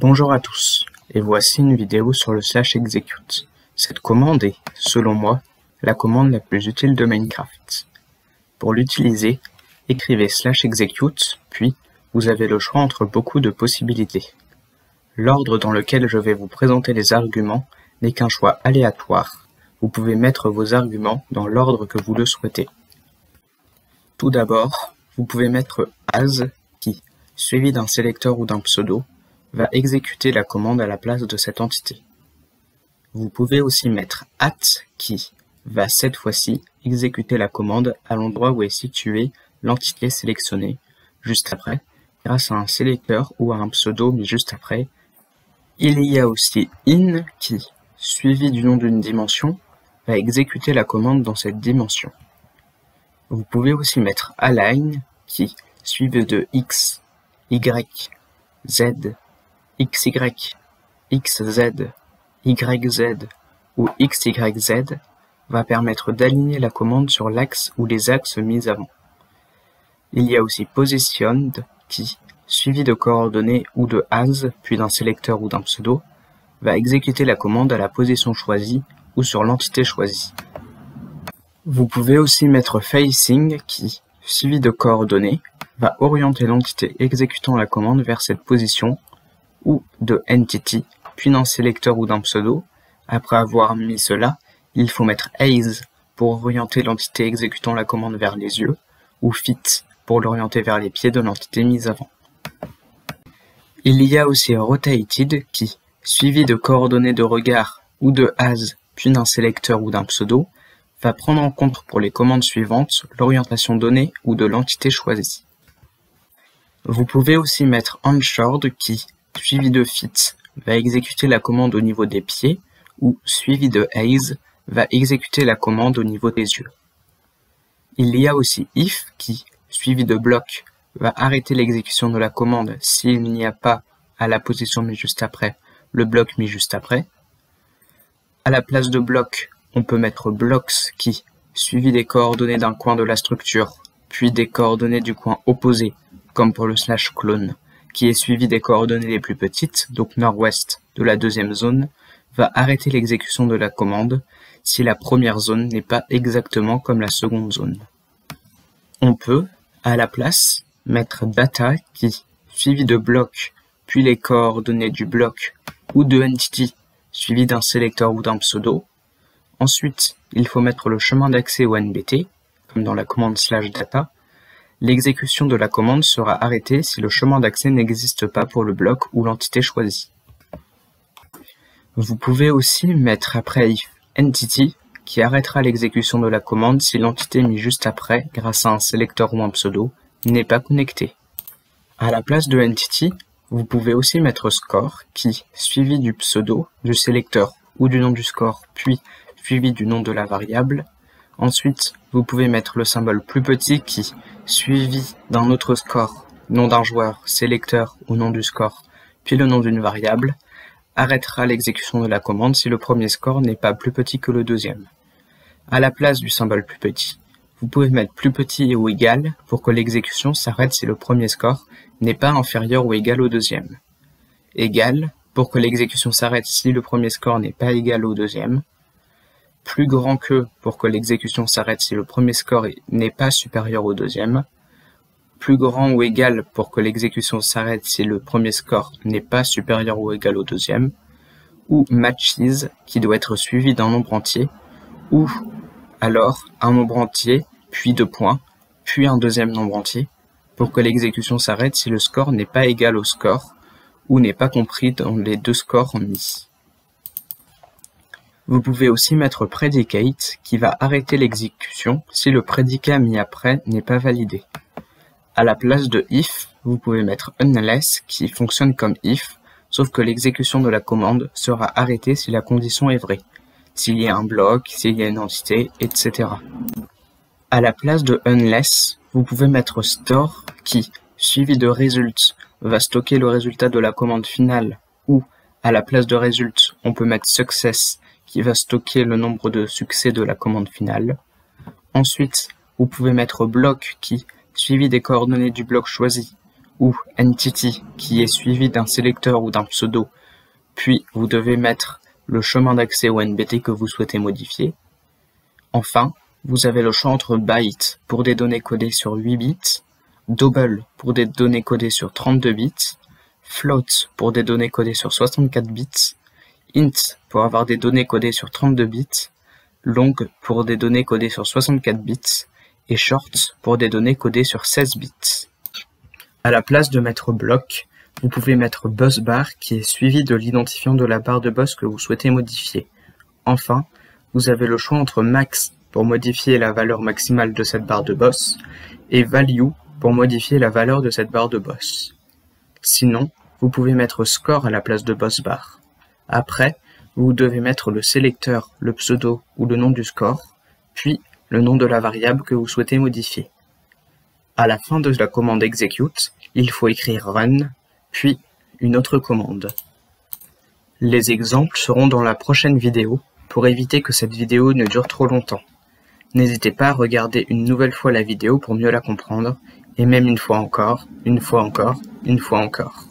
Bonjour à tous, et voici une vidéo sur le /execute. Cette commande est, selon moi, la commande la plus utile de Minecraft. Pour l'utiliser, écrivez /execute, puis vous avez le choix entre beaucoup de possibilités. L'ordre dans lequel je vais vous présenter les arguments n'est qu'un choix aléatoire. Vous pouvez mettre vos arguments dans l'ordre que vous le souhaitez. Tout d'abord, vous pouvez mettre as qui, suivi d'un sélecteur ou d'un pseudo, va exécuter la commande à la place de cette entité. Vous pouvez aussi mettre at qui va cette fois-ci exécuter la commande à l'endroit où est située l'entité sélectionnée, juste après, grâce à un sélecteur ou à un pseudo mis juste après. Il y a aussi in qui, suivi du nom d'une dimension, va exécuter la commande dans cette dimension. Vous pouvez aussi mettre align qui, suivi de x, y, z, xy, xz, yz ou xyz va permettre d'aligner la commande sur l'axe ou les axes mis avant. Il y a aussi positioned qui, suivi de coordonnées ou de as, puis d'un sélecteur ou d'un pseudo, va exécuter la commande à la position choisie ou sur l'entité choisie. Vous pouvez aussi mettre facing qui, suivi de coordonnées, va orienter l'entité exécutant la commande vers cette position, ou de entity, puis d'un sélecteur ou d'un pseudo. Après avoir mis cela, il faut mettre as pour orienter l'entité exécutant la commande vers les yeux, ou fit pour l'orienter vers les pieds de l'entité mise avant. Il y a aussi rotated qui, suivi de coordonnées de regard ou de as, puis d'un sélecteur ou d'un pseudo, va prendre en compte pour les commandes suivantes l'orientation donnée ou de l'entité choisie. Vous pouvez aussi mettre unshored qui, suivi de fit, va exécuter la commande au niveau des pieds, ou suivi de as, va exécuter la commande au niveau des yeux. Il y a aussi if qui, suivi de block, va arrêter l'exécution de la commande s'il n'y a pas, à la position mis juste après, le bloc mis juste après. À la place de bloc, on peut mettre blocks qui, suivi des coordonnées d'un coin de la structure, puis des coordonnées du coin opposé, comme pour le /clone, qui est suivi des coordonnées les plus petites, donc nord-ouest, de la deuxième zone, va arrêter l'exécution de la commande si la première zone n'est pas exactement comme la seconde zone. On peut, à la place, mettre data qui, suivi de bloc, puis les coordonnées du bloc ou de entity, suivi d'un sélecteur ou d'un pseudo. Ensuite, il faut mettre le chemin d'accès au NBT, comme dans la commande /data. L'exécution de la commande sera arrêtée si le chemin d'accès n'existe pas pour le bloc ou l'entité choisie. Vous pouvez aussi mettre après if entity qui arrêtera l'exécution de la commande si l'entité mise juste après, grâce à un sélecteur ou un pseudo, n'est pas connectée. À la place de entity, vous pouvez aussi mettre score qui, suivi du pseudo, du sélecteur ou du nom du score, puis suivi du nom de la variable. Ensuite, vous pouvez mettre le symbole plus petit qui, suivi d'un autre score, nom d'un joueur, sélecteur ou nom du score, puis le nom d'une variable, arrêtera l'exécution de la commande si le premier score n'est pas plus petit que le deuxième. À la place du symbole plus petit, vous pouvez mettre plus petit ou égal pour que l'exécution s'arrête si le premier score n'est pas inférieur ou égal au deuxième. Égal pour que l'exécution s'arrête si le premier score n'est pas égal au deuxième. Plus grand que pour que l'exécution s'arrête si le premier score n'est pas supérieur au deuxième. Plus grand ou égal pour que l'exécution s'arrête si le premier score n'est pas supérieur ou égal au deuxième. Ou matches qui doit être suivi d'un nombre entier. Ou alors un nombre entier, puis 2 points, puis un deuxième nombre entier, pour que l'exécution s'arrête si le score n'est pas égal au score ou n'est pas compris dans les deux scores mis. Vous pouvez aussi mettre predicate qui va arrêter l'exécution si le prédicat mis après n'est pas validé. À la place de if, vous pouvez mettre unless qui fonctionne comme if, sauf que l'exécution de la commande sera arrêtée si la condition est vraie, s'il y a un bloc, s'il y a une entité, etc. À la place de unless, vous pouvez mettre store qui, suivi de result, va stocker le résultat de la commande finale, ou à la place de result, on peut mettre success qui va stocker le nombre de succès de la commande finale. Ensuite, vous pouvez mettre bloc qui, suivi des coordonnées du bloc choisi, ou entity qui est suivi d'un sélecteur ou d'un pseudo, puis vous devez mettre le chemin d'accès au NBT que vous souhaitez modifier. Enfin, vous avez le choix entre byte pour des données codées sur 8 bits, double pour des données codées sur 32 bits, float pour des données codées sur 64 bits, int pour avoir des données codées sur 32 bits, long pour des données codées sur 64 bits, et short pour des données codées sur 16 bits. À la place de mettre bloc, vous pouvez mettre busbar qui est suivi de l'identifiant de la barre de bus que vous souhaitez modifier. Enfin, vous avez le choix entre max pour modifier la valeur maximale de cette barre de bus et value pour modifier la valeur de cette barre de bus. Sinon, vous pouvez mettre score à la place de busbar. Après, vous devez mettre le sélecteur, le pseudo ou le nom du score, puis le nom de la variable que vous souhaitez modifier. À la fin de la commande execute, il faut écrire run, puis une autre commande. Les exemples seront dans la prochaine vidéo pour éviter que cette vidéo ne dure trop longtemps. N'hésitez pas à regarder une nouvelle fois la vidéo pour mieux la comprendre, et même une fois encore, une fois encore, une fois encore.